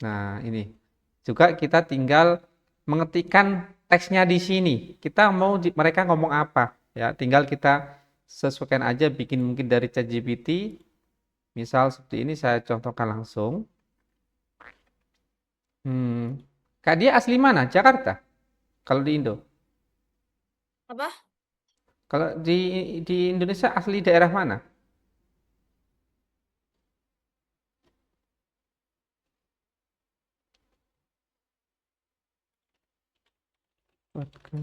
Nah, ini juga kita tinggal mengetikkan teksnya di sini. Kita mau mereka ngomong apa, ya. Tinggal kita sesuaikan aja, bikin mungkin dari ChatGPT. Misal seperti ini, saya contohkan langsung. Hmm, Kak, dia asli mana? Jakarta. Kalau di Indo. Apa? Kalau di Indonesia asli daerah mana? Oke.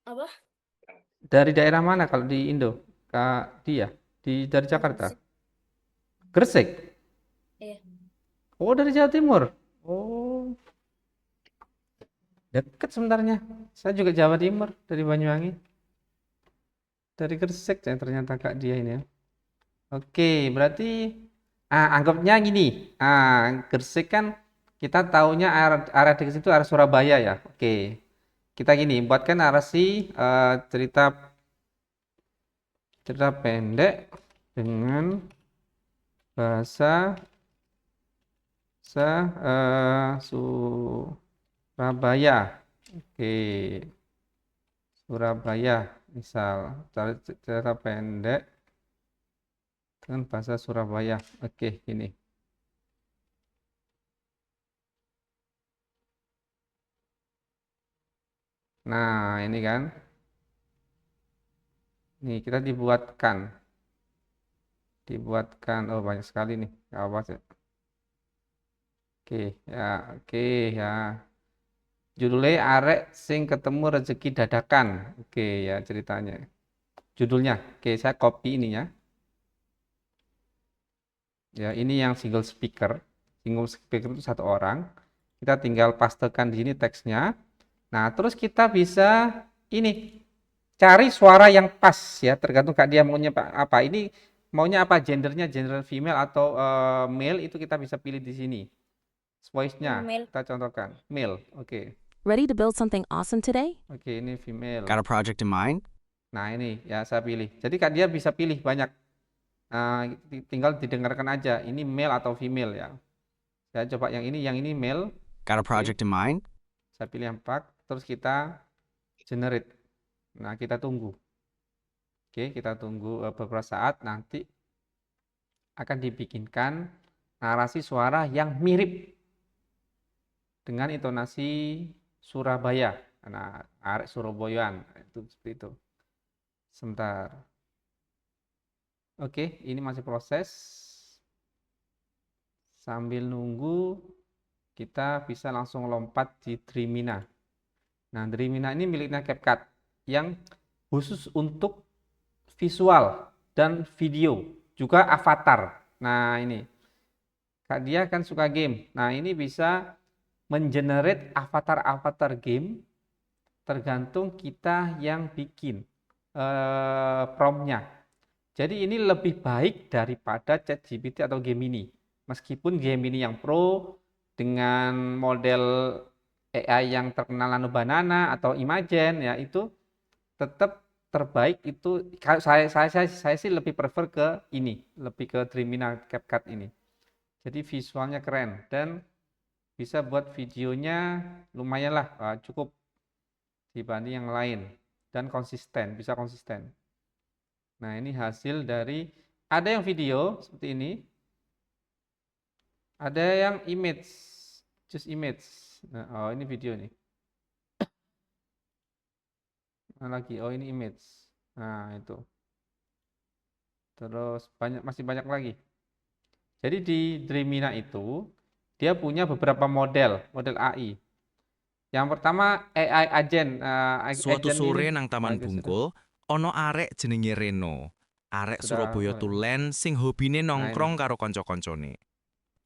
Apa? Dari daerah mana kalau di Indo? Kak dia dari Jakarta. Gresik. Gresik. Iya. Oh, dari Jawa Timur. Oh, deket sebenarnya. Saya juga Jawa Timur, dari Banyuwangi. Dari Gresik ya ternyata Kak dia ini ya. Oke, berarti anggapnya gini. Gresik kan kita taunya area dekat situ area Surabaya ya. Oke. Kita gini, buatkan narasi cerita cerita pendek dengan bahasa Surabaya. Oke, Surabaya misal cerita pendek dengan bahasa Surabaya. Oke, ini. Nah, ini kan. Nih, kita dibuatkan. Oh, banyak sekali nih. Awas ya. Oke, ya, oke ya. Judulnya arek sing ketemu rezeki dadakan. Oke, ya ceritanya. Judulnya. Oke, saya copy ini ya. Ya, ini yang single speaker. Single speaker itu satu orang. Kita tinggal pastekan di sini teksnya. Nah, terus kita bisa ini cari suara yang pas ya, tergantung Kak dia maunya apa. Ini maunya apa, gendernya gender female atau male, itu kita bisa pilih di sini. Voice-nya Mail. kita contohkan male. Oke. Ready to build something awesome today? Oke, ini female. Got a project in mind? Nah, ini ya saya pilih. Jadi Kak dia bisa pilih banyak. Tinggal didengarkan aja ini male atau female ya. Saya coba yang ini male. Got a Oke. project in mind? Saya pilih yang 4, terus kita generate. Nah, kita tunggu. Oke, kita tunggu beberapa saat, nanti akan dibikinkan narasi suara yang mirip dengan intonasi Surabaya. Nah, arek Surabayaan itu seperti itu. Sebentar. Oke, ini masih proses. Sambil nunggu, kita bisa langsung lompat di Dreamina. Nah, Dreamina ini miliknya CapCut yang khusus untuk visual dan video, juga avatar. Nah, ini Kak dia kan suka game. Nah, ini bisa mengenerate avatar-avatar game tergantung kita yang bikin promptnya. Jadi ini lebih baik daripada ChatGPT atau Gemini. Meskipun Gemini yang pro dengan model AI yang terkenal Nano Banana atau Imagen ya, itu tetap terbaik. Itu saya sih lebih prefer ke ini, lebih ke Dreamina CapCut ini. Jadi visualnya keren dan bisa buat videonya lumayan lah, cukup dibanding yang lain, dan konsisten, bisa konsisten. Nah, ini hasil dari ada yang video seperti ini, ada yang image, just image. Nah, oh ini video nih. Nah, lagi, oh ini image. Nah, itu. Terus masih banyak lagi. Jadi di Dreamina itu dia punya beberapa model AI. Yang pertama AI agent, Suatu agent ini sore nang Taman lagi sudah Bungkul, ono arek jenenge Reno. Arek sudah Surabaya mulai. tulen sing hobine Nah ini. nongkrong karo kanca-kancane.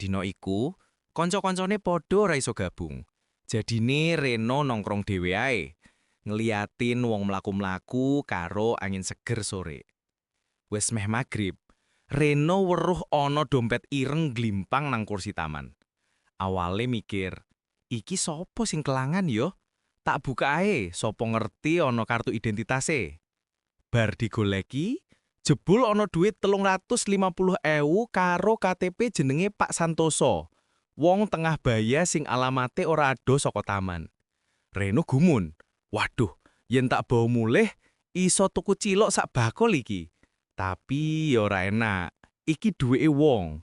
Dina iku, kanca-kancane padha ora iso gabung. Jadine Reno nongkrong dhewe ae, ngeliatin wong mlaku-mlaku karo angin seger sore. Wes meh magrib, Reno weruh ana dompet ireng glimpang nang kursi taman. Awale mikir, iki sopo sing kelangan yo? Tak buka ae, sopo ngerti ana kartu identitase. Bar digoleki, Jebul ana duit 350.000 karo KTP jenenge Pak Santoso. Wong tengah baya sing alamate ora ado saka taman. Reno gumun. Waduh, yen tak bawa mulih, iso tuku cilok sak bakul iki. Tapi ya ora enak. Iki duweke wong.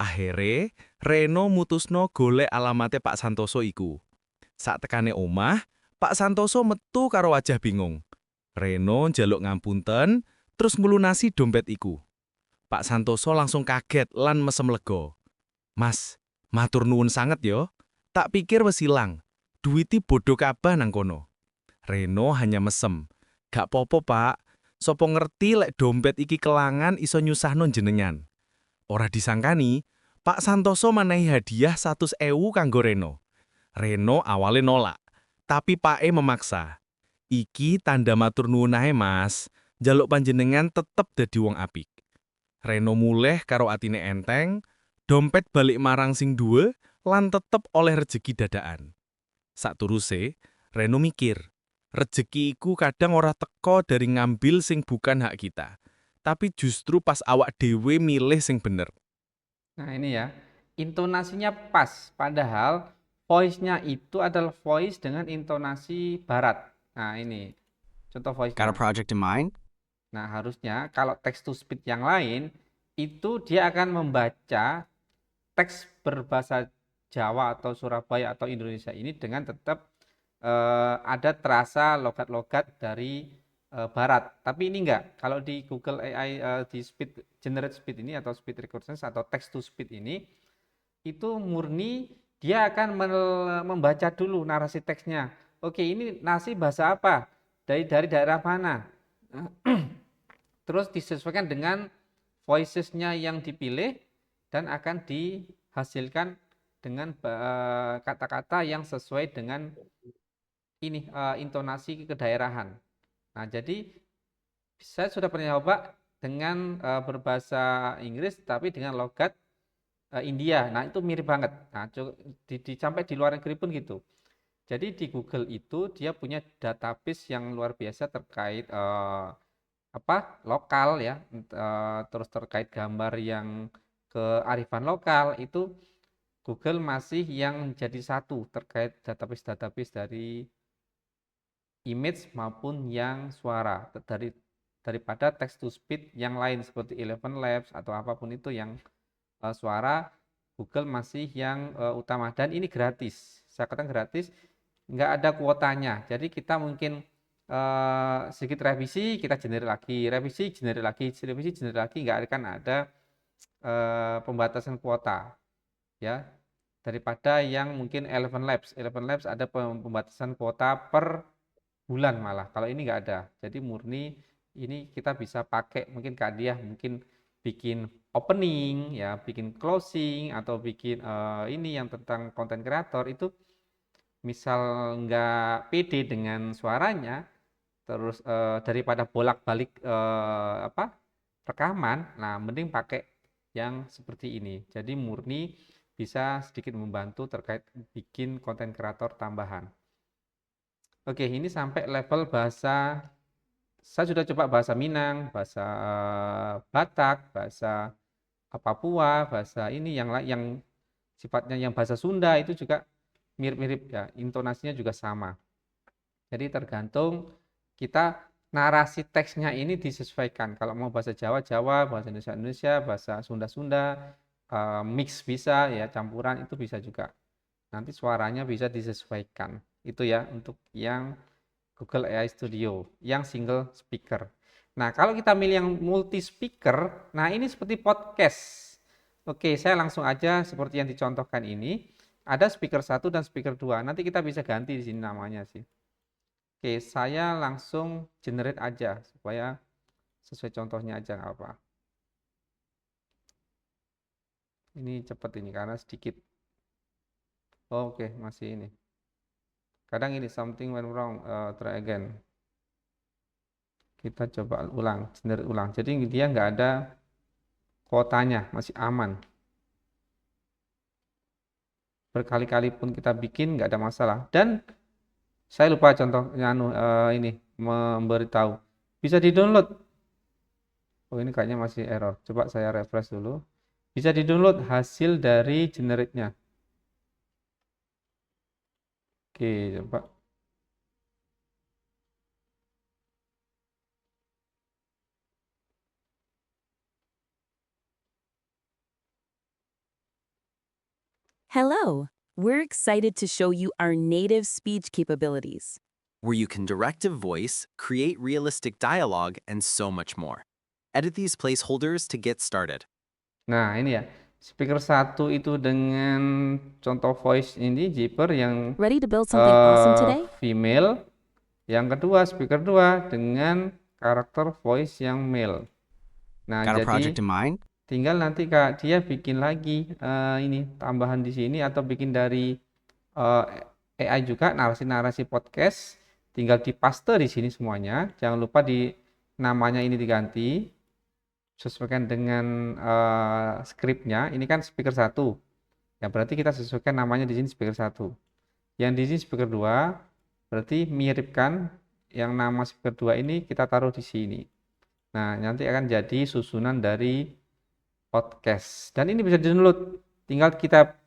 Akhire, Reno mutusno golek alamate Pak Santoso iku. Sak tekane omah, Pak Santoso metu karo wajah bingung. Reno njaluk ngapunten, terus nglunasi dompet iku. Pak Santoso langsung kaget lan mesem lega. Mas, matur nuwun sanget yo. Tak pikir wis ilang. Duiti bodo kabah nang kono. Reno hanya mesem. Gak popo Pak. Sopo ngerti lek dompet iki kelangan iso nyusahno jenengan. Ora disangkani, Pak Santoso manehi hadiah 100.000 kanggo Reno. Reno awale nolak, tapi Pake memaksa. Iki tanda matur nuwun ae Mas. Njaluk panjenengan tetep dadi wong apik. Reno mulih karo atine enteng, dompet balik marang sing duwe lan tetep oleh rejeki dadaan. Saturuse, Reno mikir, rejeki iku kadang ora teko dari ngambil sing bukan hak kita, tapi justru pas awak dhewe milih sing bener. Nah ini ya, intonasinya pas, padahal voice-nya itu adalah voice dengan intonasi barat. Nah ini, contoh voice-nya. project in mind? Nah, harusnya kalau text to speech yang lain, itu dia akan membaca teks berbahasa Jawa atau Surabaya atau Indonesia ini dengan tetap ada terasa logat-logat dari Barat. Tapi ini enggak. Kalau di Google AI, di generate speed ini atau speed recognition atau text to speech ini, itu murni dia akan membaca dulu narasi teksnya. Oke, ini nasi bahasa apa? Dari daerah mana? Terus disesuaikan dengan voices-nya yang dipilih dan akan dihasilkan dengan kata-kata yang sesuai dengan ini intonasi kedaerahan. Nah, jadi saya sudah pernah coba dengan berbahasa Inggris tapi dengan logat India. Nah, itu mirip banget. Nah, sampai di luar negeri pun gitu. Jadi di Google itu dia punya database yang luar biasa terkait lokal ya, terus terkait gambar yang kearifan lokal itu Google masih yang jadi satu terkait database dari image maupun yang suara daripada text to speech yang lain seperti Eleven Labs atau apapun itu yang suara. Google masih yang utama dan ini gratis. Saya katakan gratis, nggak ada kuotanya. Jadi kita mungkin sedikit revisi, kita generate lagi, revisi, generate lagi, revisi, generate lagi, nggak akan ada pembatasan kuota, ya. Daripada yang mungkin Eleven Labs ada pembatasan kuota per bulan malah. Kalau ini nggak ada. Jadi murni ini kita bisa pakai mungkin Kak Diah mungkin bikin opening, ya, bikin closing atau bikin ini yang tentang konten kreator itu misal nggak pede dengan suaranya. Terus daripada bolak-balik rekaman, nah mending pakai yang seperti ini. Jadi murni bisa sedikit membantu terkait bikin konten kreator tambahan. Oke, ini sampai level bahasa. Saya sudah coba bahasa Minang, bahasa Batak, bahasa Papua, bahasa ini yang sifatnya yang bahasa Sunda itu juga mirip-mirip ya, intonasinya juga sama. Jadi tergantung kita narasi teksnya ini disesuaikan. Kalau mau bahasa Jawa, bahasa Indonesia, bahasa Sunda, mix bisa ya, campuran itu bisa juga. Nanti suaranya bisa disesuaikan. Itu ya untuk yang Google AI Studio, yang single speaker. Nah, kalau kita milih yang multi speaker, nah ini seperti podcast. Oke, saya langsung aja seperti yang dicontohkan ini. Ada speaker 1 dan speaker 2. Nanti kita bisa ganti di sini namanya sih. Oke, saya langsung generate aja supaya sesuai contohnya aja nggak apa. Ini cepat ini karena sedikit. Oke, masih ini. Kadang ini something went wrong, try again. Kita coba ulang, generate ulang. Jadi dia nggak ada kuotanya, masih aman. Berkali-kali pun kita bikin nggak ada masalah. Dan saya lupa contohnya ini memberitahu. Bisa di-download. Oh, ini kayaknya masih error. Coba saya refresh dulu. Bisa di-download hasil dari generate-nya. Oke, coba. Hello! We're excited to show you our native speech capabilities. where you can direct a voice, create realistic dialogue, and so much more. Edit these placeholders to get started. Nah, ini ya. Speaker 1 itu dengan contoh voice ini Jipper yang Ready to build something awesome today? female. Yang kedua, speaker 2 dengan karakter voice yang male. Nah, Got a jadi project in mind? tinggal nanti Kak dia bikin lagi ini tambahan di sini atau bikin dari AI juga narasi-narasi podcast, tinggal dipaste di sini semuanya. Jangan lupa di namanya ini diganti sesuaikan dengan skripnya. Ini kan speaker 1. Ya berarti kita sesuaikan namanya di sini speaker 1. Yang di sini speaker 2 berarti miripkan yang nama speaker 2 ini kita taruh di sini. Nah, nanti akan jadi susunan dari podcast. Dan ini bisa di-download. Tinggal kita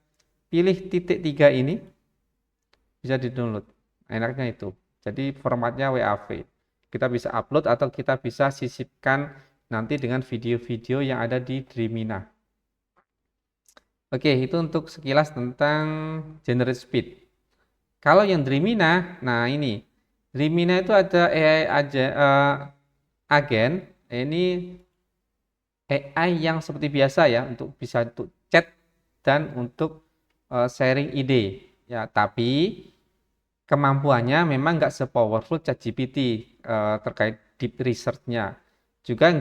pilih titik 3 ini bisa di-download. Enaknya itu. Jadi formatnya WAV. Kita bisa upload atau kita bisa sisipkan nanti dengan video-video yang ada di Dreamina. Oke, itu untuk sekilas tentang generate speed. Kalau yang Dreamina, nah ini Dreamina itu ada AI agen. Ini AI yang seperti biasa ya, untuk bisa untuk chat dan untuk sharing ide. Ya, tapi kemampuannya memang nggak se-powerful ChatGPT terkait deep research-nya. Juga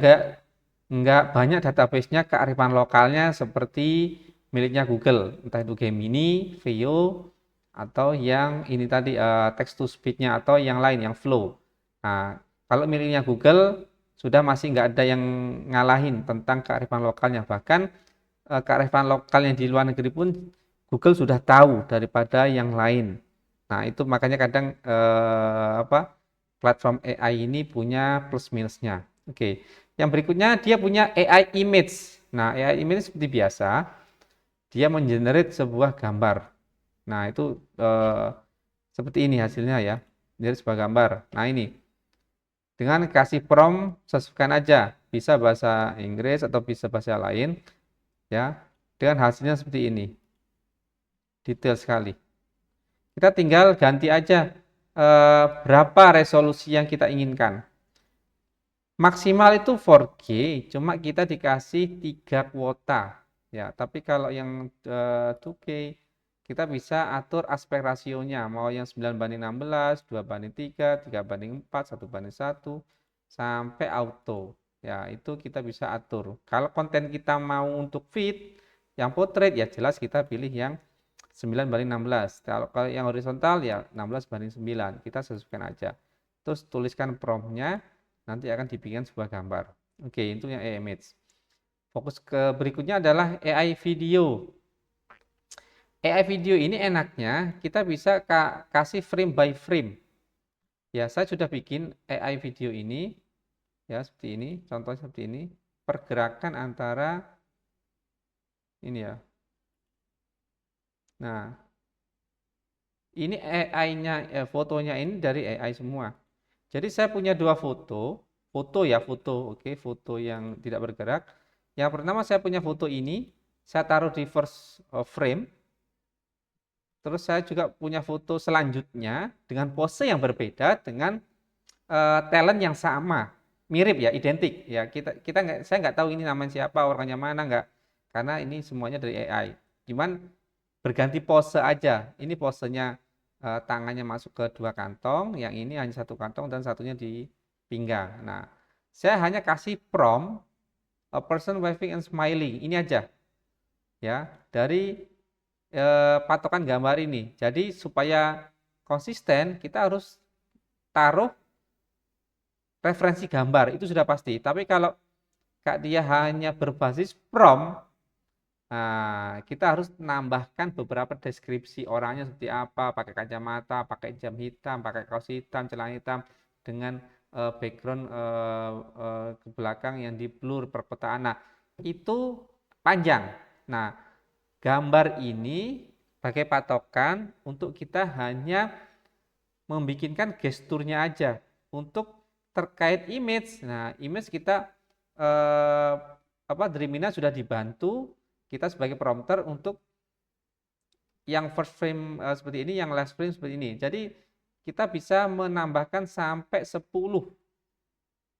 nggak banyak database-nya kearifan lokalnya seperti miliknya Google, entah itu Gemini, Veo, atau yang ini tadi text to speech-nya atau yang lain, yang Flow. Nah, kalau miliknya Google sudah masih nggak ada yang ngalahin tentang kearifan lokalnya. Bahkan kearifan lokal yang di luar negeri pun Google sudah tahu daripada yang lain. Nah, itu makanya kadang platform AI ini punya plus minusnya. Oke. Yang berikutnya dia punya AI image. Nah, AI image seperti biasa dia mengenerate sebuah gambar. Nah, itu seperti ini hasilnya ya. Jadi sebuah gambar. Nah, ini dengan kasih prompt sesuaikan aja, bisa bahasa Inggris atau bisa bahasa lain ya. Dengan hasilnya seperti ini. Detail sekali. Kita tinggal ganti aja berapa resolusi yang kita inginkan. Maksimal itu 4K, cuma kita dikasih 3 kuota. Ya, tapi kalau yang 2K kita bisa atur aspek rasionya, mau yang 9:16, 2:3, 3:4, 1:1, sampai auto. Ya, itu kita bisa atur. Kalau konten kita mau untuk feed, yang portrait ya jelas kita pilih yang 9:16. Kalau yang horizontal ya 16:9. Kita sesuaikan aja. Terus tuliskan promptnya, nanti akan dibikin sebuah gambar. Oke, itu yang AI image. Fokus ke berikutnya adalah AI video. AI video ini enaknya kita bisa kasih frame by frame. Ya, saya sudah bikin AI video ini ya seperti ini, contohnya seperti ini, pergerakan antara ini ya. Nah, ini AI-nya fotonya ini dari AI semua. Jadi saya punya 2 foto, oke, foto yang tidak bergerak. Yang pertama saya punya foto ini, saya taruh di first frame. Terus saya juga punya foto selanjutnya dengan pose yang berbeda dengan talent yang sama, mirip ya, identik ya. Saya nggak tahu ini namanya siapa, orangnya mana nggak, karena ini semuanya dari AI. Cuman berganti pose aja. Ini posenya tangannya masuk ke 2 kantong, yang ini hanya 1 kantong dan satunya di pinggang. Nah, saya hanya kasih prompt a person waving and smiling. Ini aja. Ya, dari patokan gambar ini. Jadi supaya konsisten kita harus taruh referensi gambar, itu sudah pasti. Tapi kalau Kak dia hanya berbasis prompt, nah, kita harus menambahkan beberapa deskripsi orangnya seperti apa, pakai kacamata, pakai jam hitam, pakai kaos hitam, celana hitam, dengan background ke belakang yang di blur perkotaan. Nah, itu panjang. Nah, gambar ini sebagai patokan untuk kita hanya membikinkan gesturnya aja untuk terkait image. Nah, image kita Dreamina sudah dibantu kita sebagai prompter untuk yang first frame seperti ini, yang last frame seperti ini. Jadi kita bisa menambahkan sampai 10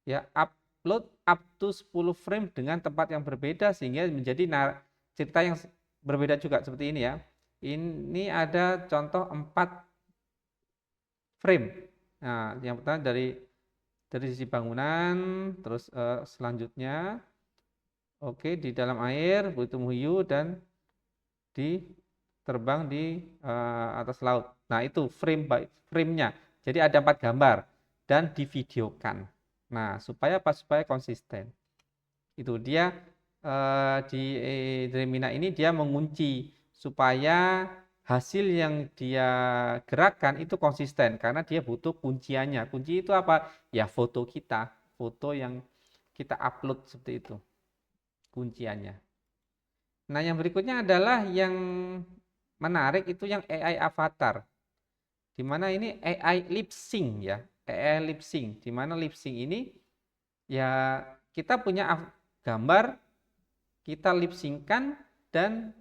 ya, upload up to 10 frame dengan tempat yang berbeda sehingga menjadi cerita yang berbeda juga seperti ini ya. Ini ada contoh 4 frame. Nah, yang pertama dari sisi bangunan, terus selanjutnya oke di dalam air, Buitum Hiu, dan di terbang di atas laut. Nah, itu frame by frame-nya. Jadi ada 4 gambar dan divideokan. Nah, supaya konsisten. Itu dia di Dreamina ini dia mengunci supaya hasil yang dia gerakkan itu konsisten karena dia butuh kunciannya. Kunci itu apa? Ya foto kita, foto yang kita upload seperti itu. Kunciannya. Nah, yang berikutnya adalah yang menarik itu yang AI avatar. Di mana ini AI lip sync ya. AI lip sync. Di mana lip sync ini ya kita punya gambar, kita lip sync-kan dan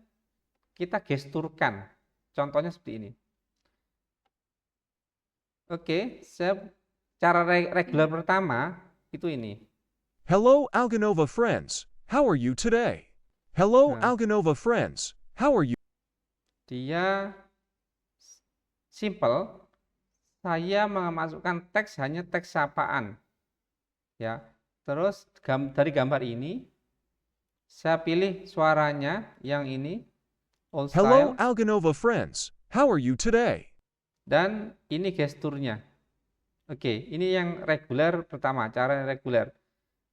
kita gesturkan. Contohnya seperti ini. Oke, cara regular pertama itu ini. Hello, Alganova friends. How are you today? Hello, Nah. Alganova friends. How are you? Dia simple. Saya memasukkan teks hanya teks sapaan. Ya. Terus dari gambar ini saya pilih suaranya yang ini all Hello, style Alganova friends. How are you today? dan ini gesturnya. Oke, ini yang reguler pertama, cara yang reguler.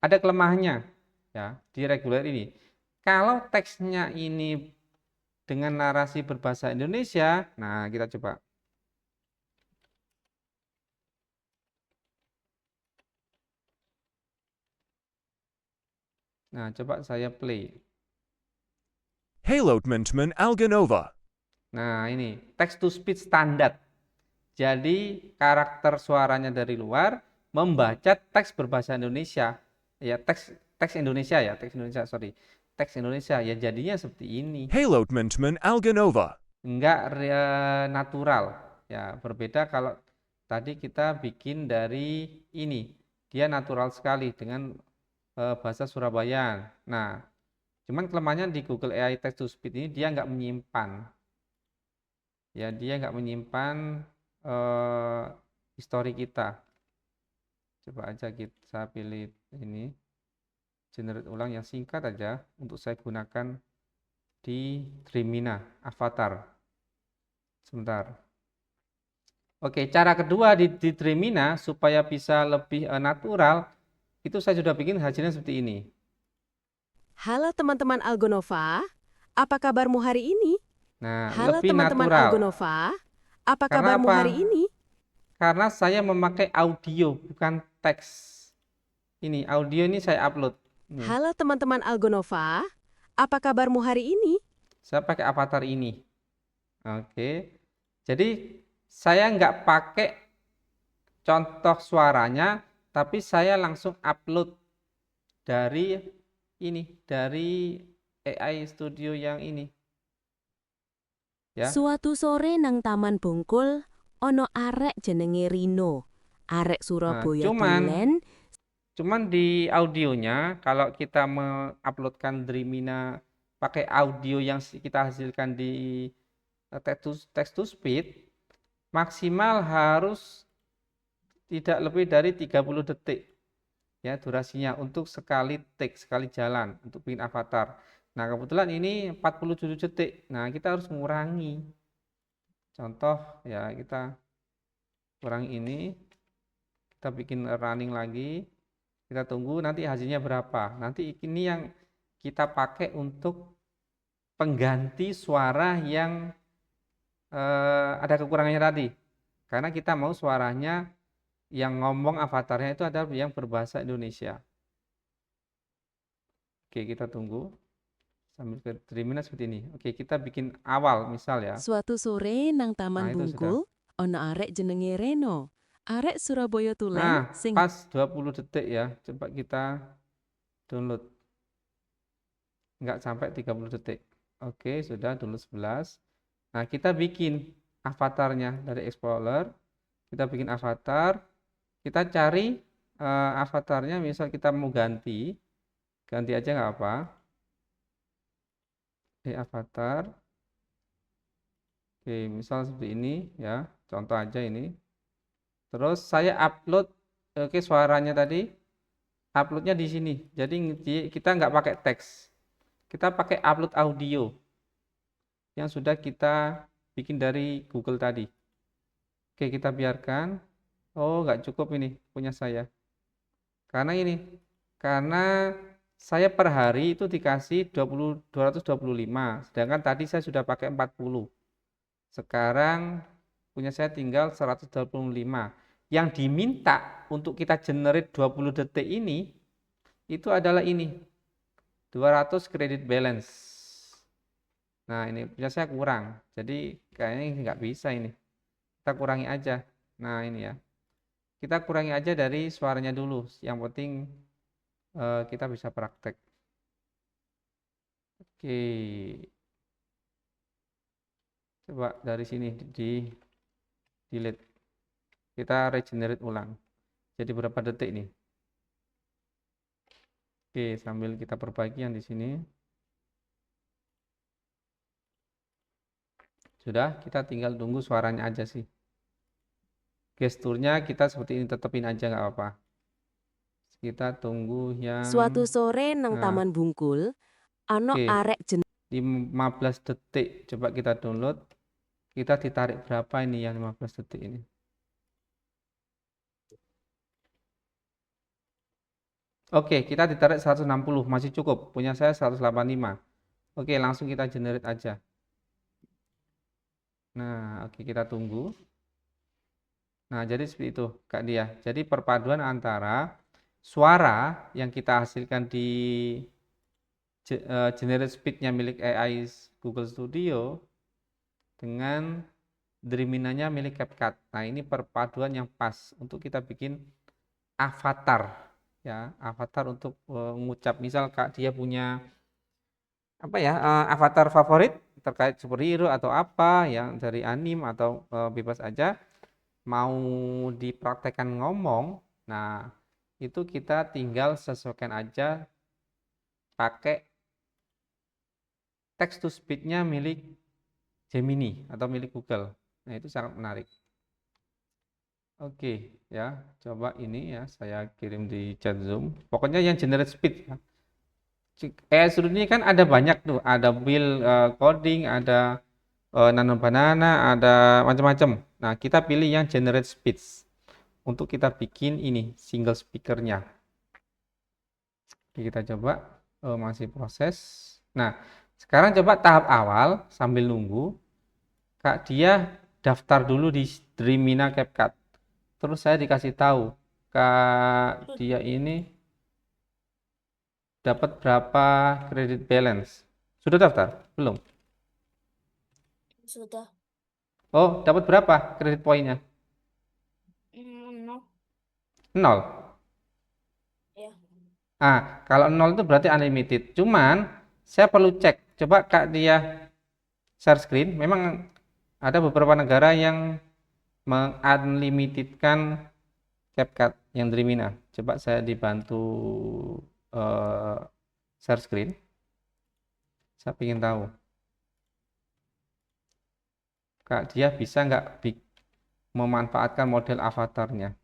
Ada kelemahannya ya di reguler ini. Kalau teksnya ini dengan narasi berbahasa Indonesia, nah kita coba. Nah, coba saya play. Hello, teman-teman Alganova. Nah, ini text to speech standar. Jadi karakter suaranya dari luar membaca teks berbahasa Indonesia. Ya, teks Indonesia ya, teks Indonesia, sorry. Teks Indonesia ya jadinya seperti ini. Hello, teman-teman Alganova. Enggak natural. Ya, berbeda kalau tadi kita bikin dari ini. Dia natural sekali dengan bahasa Surabaya. Nah, cuman kelemahannya di Google AI Text to Speech ini dia nggak menyimpan. Ya, dia nggak menyimpan histori kita. Coba aja kita pilih ini. Generate ulang yang singkat aja untuk saya gunakan di Dreamina Avatar. Sebentar. Oke, cara kedua di Dreamina supaya bisa lebih natural, itu saya sudah bikin hasilnya seperti ini. Halo teman-teman Algonova, apa kabarmu hari ini? Nah, Halo lebih teman-teman natural. Algonova, apa Karena kabarmu apa? hari ini? Karena saya memakai audio, bukan teks. Ini, audio ini saya upload. Nih, Halo teman-teman Algonova, apa kabarmu hari ini? saya pakai avatar ini. Oke. Jadi, saya nggak pakai contoh suaranya, tapi saya langsung upload dari ini, dari AI Studio yang ini. Ya. Suatu sore nang Taman Bungkul, ono arek jenenge Rino. Arek Surabaya dolen. Cuman di audionya, kalau kita menguploadkan Dreamina pakai audio yang kita hasilkan di text to speech, maksimal harus tidak lebih dari 30 detik ya durasinya untuk sekali take, sekali jalan untuk bikin avatar. Nah, kebetulan ini 47 detik. Nah, kita harus mengurangi. Contoh ya, kita kurangi ini. Kita bikin running lagi. Kita tunggu nanti hasilnya berapa. Nanti ini yang kita pakai untuk pengganti suara yang ada kekurangannya tadi. Karena kita mau suaranya Yang ngomong avatarnya itu adalah yang berbahasa Indonesia. Oke, kita tunggu sambil ke Dreamina seperti ini. Oke, kita bikin awal misal ya. Suatu sore nang Nah, Taman itu sudah. Bungkul, ono arek jenenge Reno. Arek Surabaya Nah, tulen sing pas 20 detik ya. Coba kita download. Nggak sampai 30 detik. Oke, sudah download 11. Nah, kita bikin avatarnya dari Explorer. Kita bikin avatar. Kita cari avatarnya, misal kita mau ganti. Ganti aja nggak apa. Avatar. Oke, misal seperti ini ya. Contoh aja ini. Terus saya upload, oke suaranya tadi. Uploadnya di sini. Jadi kita nggak pakai teks. Kita pakai upload audio yang sudah kita bikin dari Google tadi. Oke, kita biarkan. Oh, nggak cukup ini punya saya. Karena saya per hari itu dikasih 225, sedangkan tadi saya sudah pakai 40. Sekarang punya saya tinggal 125. Yang diminta untuk kita generate 20 detik ini, itu adalah ini. 200 credit balance. Nah, ini punya saya kurang. Jadi kayaknya nggak bisa ini. Kita kurangi aja. Nah, ini ya. Kita kurangi aja dari suaranya dulu. Yang penting kita bisa praktek. Oke. Coba dari sini di delete. Kita regenerate ulang. Jadi berapa detik nih? Oke, sambil kita perbaiki yang di sini. Sudah, kita tinggal tunggu suaranya aja sih. Gesturnya kita seperti ini, tetepin aja nggak apa-apa. Kita tunggu yang suatu sore nang Nah, Taman Bungkul, ono oke. arek jenenge 15 detik. Coba kita download. Kita ditarik berapa ini yang 15 detik ini? Oke, kita ditarik 160, masih cukup. Punya saya 185. Oke, langsung kita generate aja. Nah, oke kita tunggu. Nah, jadi seperti itu, Kak Dia. Jadi perpaduan antara suara yang kita hasilkan di generate speed-nya milik AI Google Studio dengan Dreamina-nya milik CapCut. Nah, ini perpaduan yang pas untuk kita bikin avatar ya, avatar untuk mengucap. Misal Kak Dia punya apa ya, avatar favorit terkait superhero atau apa yang dari anime atau bebas aja mau dipraktekkan ngomong. Nah, itu kita tinggal sesuaikan aja pakai text to speech-nya milik Gemini atau milik Google. Nah, itu sangat menarik. Oke, ya, coba ini ya, saya kirim di chat Zoom. Pokoknya yang generate speed. Studio ini kan ada banyak tuh, ada Will coding, ada Nano Banana, ada macam-macam. Nah, kita pilih yang generate speech untuk kita bikin ini single speakernya. Oke, kita coba, masih proses. Nah, sekarang coba tahap awal sambil nunggu. Kak Dia daftar dulu di Dreamina CapCut. Terus saya dikasih tahu, Kak Dia ini dapat berapa credit balance. Sudah daftar? Belum? Sudah. Oh, dapat berapa kredit poinnya? No. 0. Ya. Kalau 0 itu berarti unlimited. Cuman saya perlu cek. Coba Kak Dia share screen. Memang ada beberapa negara yang mengunlimitedkan CapCut yang Dreamina. Coba saya dibantu share screen. Saya ingin tahu. Kak Dia bisa nggak memanfaatkan model avatarnya?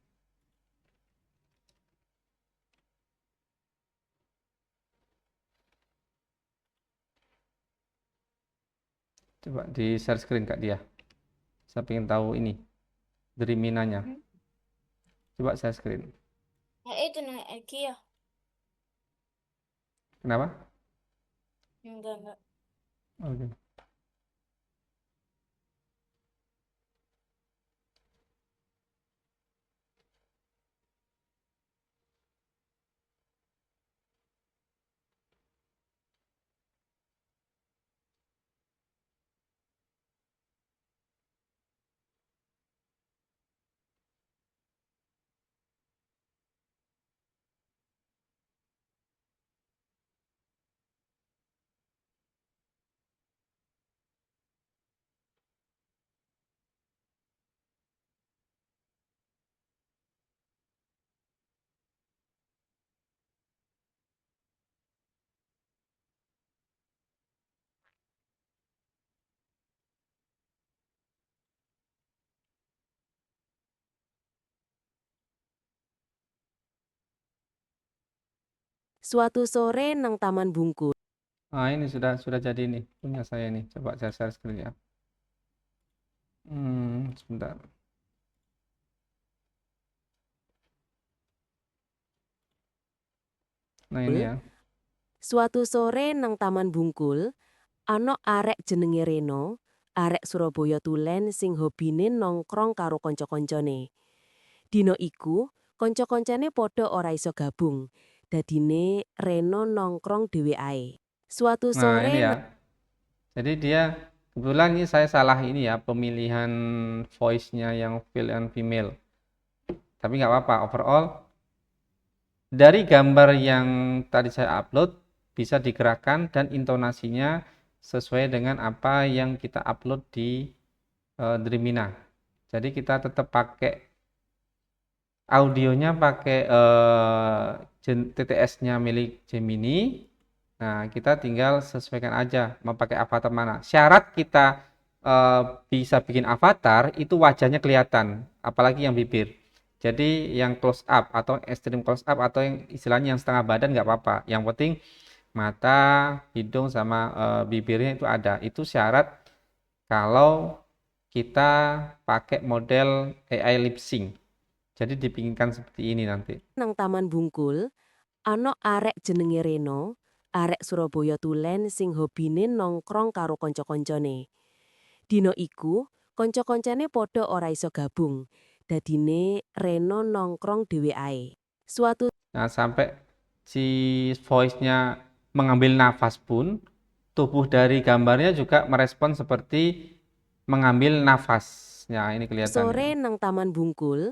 Coba di share screen Kak Dia. Saya ingin tahu ini Dreaminanya. Coba share screen. Nah, itu nih IKEA. Kenapa? Enggak. Oke. Suatu sore nang Taman Bungkul. Nah, ini sudah jadi nih punya saya nih. Coba saya share screen ya. Sebentar. Nah, ini ya. Suatu sore nang Taman Bungkul, ana arek jenenge Reno, arek Surabaya tulen sing hobine nongkrong karo kanca-kancane. Dina iku, kanca-kancane padha ora iso gabung. Dadine Reno nongkrong dhewe ae. Suatu Nah, sore ini ya. Jadi dia kebetulan ini saya salah ini ya pemilihan voice-nya yang male and female. Tapi nggak apa-apa. Overall dari gambar yang tadi saya upload bisa digerakkan dan intonasinya sesuai dengan apa yang kita upload di Dreamina. Jadi kita tetap pakai audionya pakai TTS-nya milik Gemini. Nah, kita tinggal sesuaikan aja mau pakai avatar mana. Syarat kita bisa bikin avatar itu wajahnya kelihatan, apalagi yang bibir. Jadi yang close up atau extreme close up atau yang istilahnya yang setengah badan nggak apa-apa. Yang penting mata, hidung sama bibirnya itu ada. Itu syarat kalau kita pakai model AI lip sync. Jadi dipinginkan seperti ini nanti. nang Taman Bungkul, ana arek jenenge Reno, arek Surabaya tulen sing hobine nongkrong karo kanca-kancane. Dina iku, kanca-kancane padha ora iso gabung. Dadine Reno nongkrong dhewe ae. Suatu Nah, sampai si voice-nya mengambil nafas pun, tubuh dari gambarnya juga merespon seperti mengambil nafas. Nah, ini kelihatan. sore nang Taman Bungkul,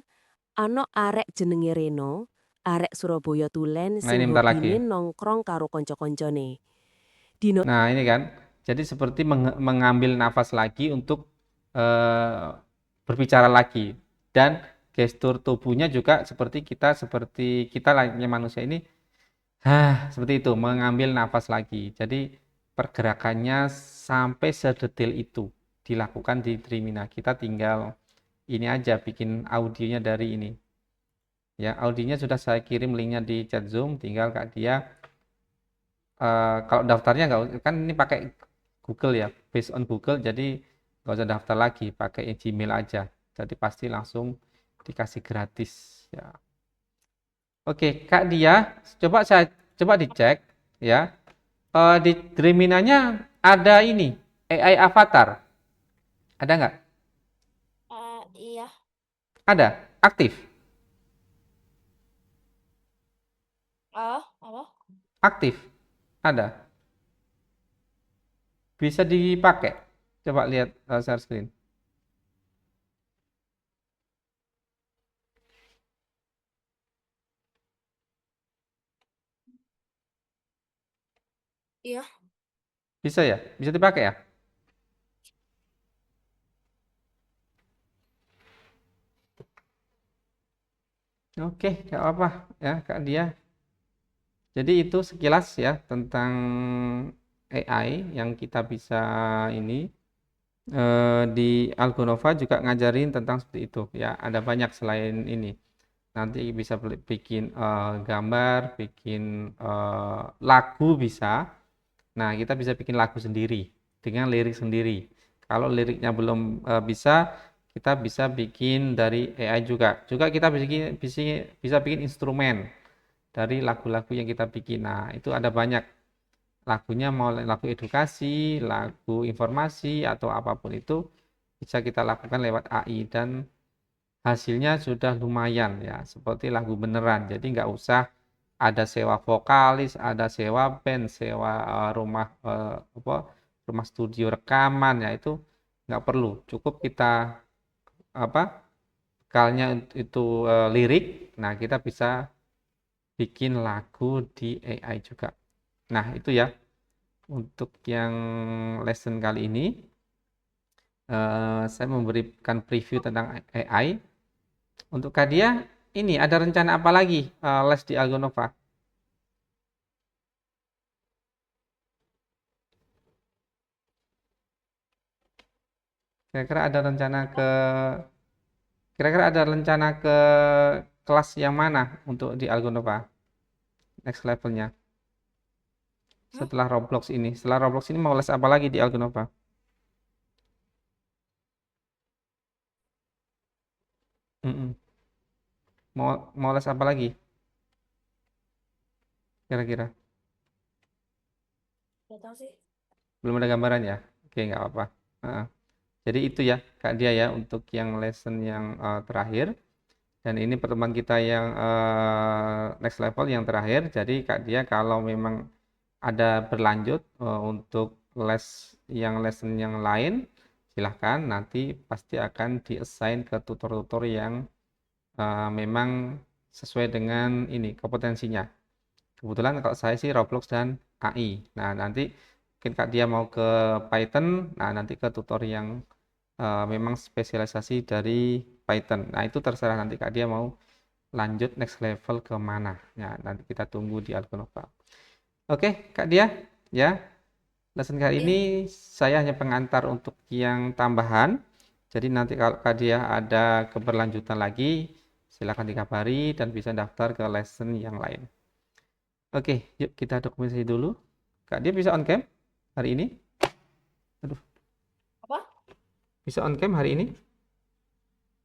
ana arek jenenge Reno, arek Surabaya tulen Nah, ini sing bentar hobine lagi. nongkrong karo kanca-kancane. Dina Nah, ini kan. Jadi seperti mengambil nafas lagi untuk berbicara lagi. Dan gestur tubuhnya juga seperti kita layaknya manusia ini seperti itu, mengambil nafas lagi. Jadi pergerakannya sampai sedetail itu dilakukan di Dreamina. Kita tinggal ini aja bikin audionya dari ini. Ya, audionya sudah saya kirim linknya di chat Zoom, tinggal Kak Dia kalau daftarnya nggak kan ini pakai Google ya, based on Google, jadi nggak usah daftar lagi, pakai Gmail aja. Jadi pasti langsung dikasih gratis ya. Oke, Kak Dia, coba dicek ya. Di Dreamina-nya ada ini AI avatar. Ada nggak? Iya. Ada, aktif. Apa? Aktif. Ada. Bisa dipakai. Coba lihat share screen. Iya. Bisa ya? Bisa dipakai ya? Oke, nggak apa-apa ya Kak Dia. Jadi itu sekilas ya tentang AI yang kita bisa ini di Algonova juga ngajarin tentang seperti itu ya. Ada banyak selain ini. Nanti bisa bikin gambar, bikin lagu bisa. Nah, kita bisa bikin lagu sendiri dengan lirik sendiri. Kalau liriknya belum bisa, kita bisa bikin dari AI juga. Juga kita bisa bikin instrumen dari lagu-lagu yang kita bikin. Nah, itu ada banyak lagunya, mau lagu edukasi, lagu informasi, atau apapun itu bisa kita lakukan lewat AI dan hasilnya sudah lumayan ya, seperti lagu beneran. Jadi nggak usah ada sewa vokalis, ada sewa band, sewa rumah studio rekaman ya, itu nggak perlu. Cukup kita bekalnya itu lirik. Nah, kita bisa bikin lagu di AI juga. Nah, itu ya untuk yang lesson kali ini saya memberikan preview tentang AI. Untuk Kadia, ini ada rencana apa lagi les di Algonova? Kira-kira ada rencana ke kelas yang mana untuk di Algonova? Next levelnya. setelah Roblox ini? Setelah Roblox ini mau les apa lagi di Algonova? Mm-mm. Mau les apa lagi kira-kira? Gak tahu sih. Belum ada gambaran ya? Oke, nggak apa-apa. Heeh. Jadi itu ya Kak Dia ya untuk yang lesson yang terakhir. Dan ini pertemuan kita yang next level yang terakhir. Jadi Kak Dia kalau memang ada berlanjut untuk lesson yang lain, silahkan nanti pasti akan di-assign ke tutor-tutor yang memang sesuai dengan ini kompetensinya. Kebetulan kalau saya sih Roblox dan AI. Nah, nanti mungkin Kak Dia mau ke Python, nah nanti ke tutor yang memang spesialisasi dari Python. Nah, itu terserah nanti Kak Dia mau lanjut next level ke mana. Ya, nanti kita tunggu di Algonova. Oke, Kak Dia, ya. Lesson kali Iya. ini saya hanya pengantar untuk yang tambahan. Jadi nanti kalau Kak Dia ada keberlanjutan lagi, silakan dikabari dan bisa daftar ke lesson yang lain. Oke, yuk kita dokumentasi dulu. Kak Dia bisa on cam hari ini? Aduh, Apa? bisa on cam hari ini?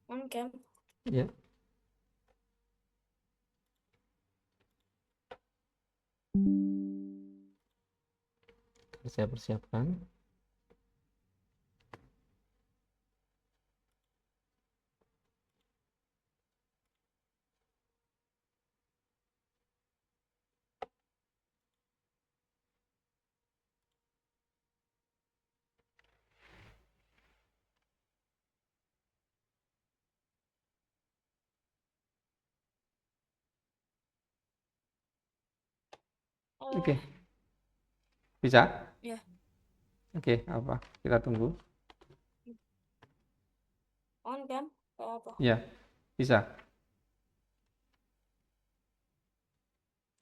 On cam. Ya. Saya persiapkan. Oke, bisa? Ya. Oke, apa? Kita tunggu. On cam. Kayak apa? Ya, bisa.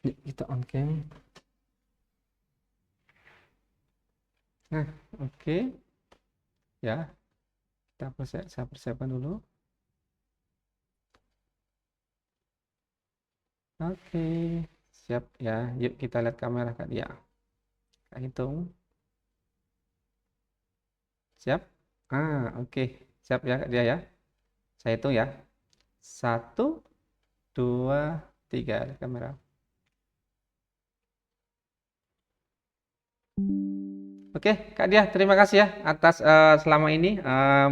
Yuk kita on cam. Nah, oke. Ya, saya persiapkan dulu. Oke, siap ya. Yuk kita lihat kamera Kak Dia. Kita hitung. Siap? Oke. Siap ya Kak Dia ya. Saya hitung ya. 1, 2, 3. Lihat kamera. Oke, Kak Dia, terima kasih ya atas selama ini.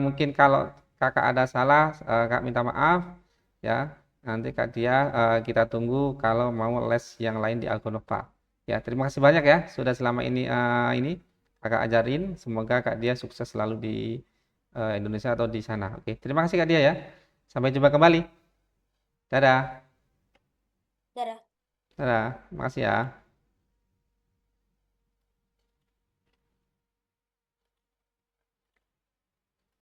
Mungkin kalau Kakak ada salah, Kak minta maaf ya. Nanti Kak Dia kita tunggu kalau mau les yang lain di Algonova. Ya, terima kasih banyak ya sudah selama ini Kakak ajarin. Semoga Kak Dia sukses selalu di Indonesia atau di sana. Oke, terima kasih Kak Dia ya. Sampai jumpa kembali. Dadah. Dadah. Dadah. Makasih ya.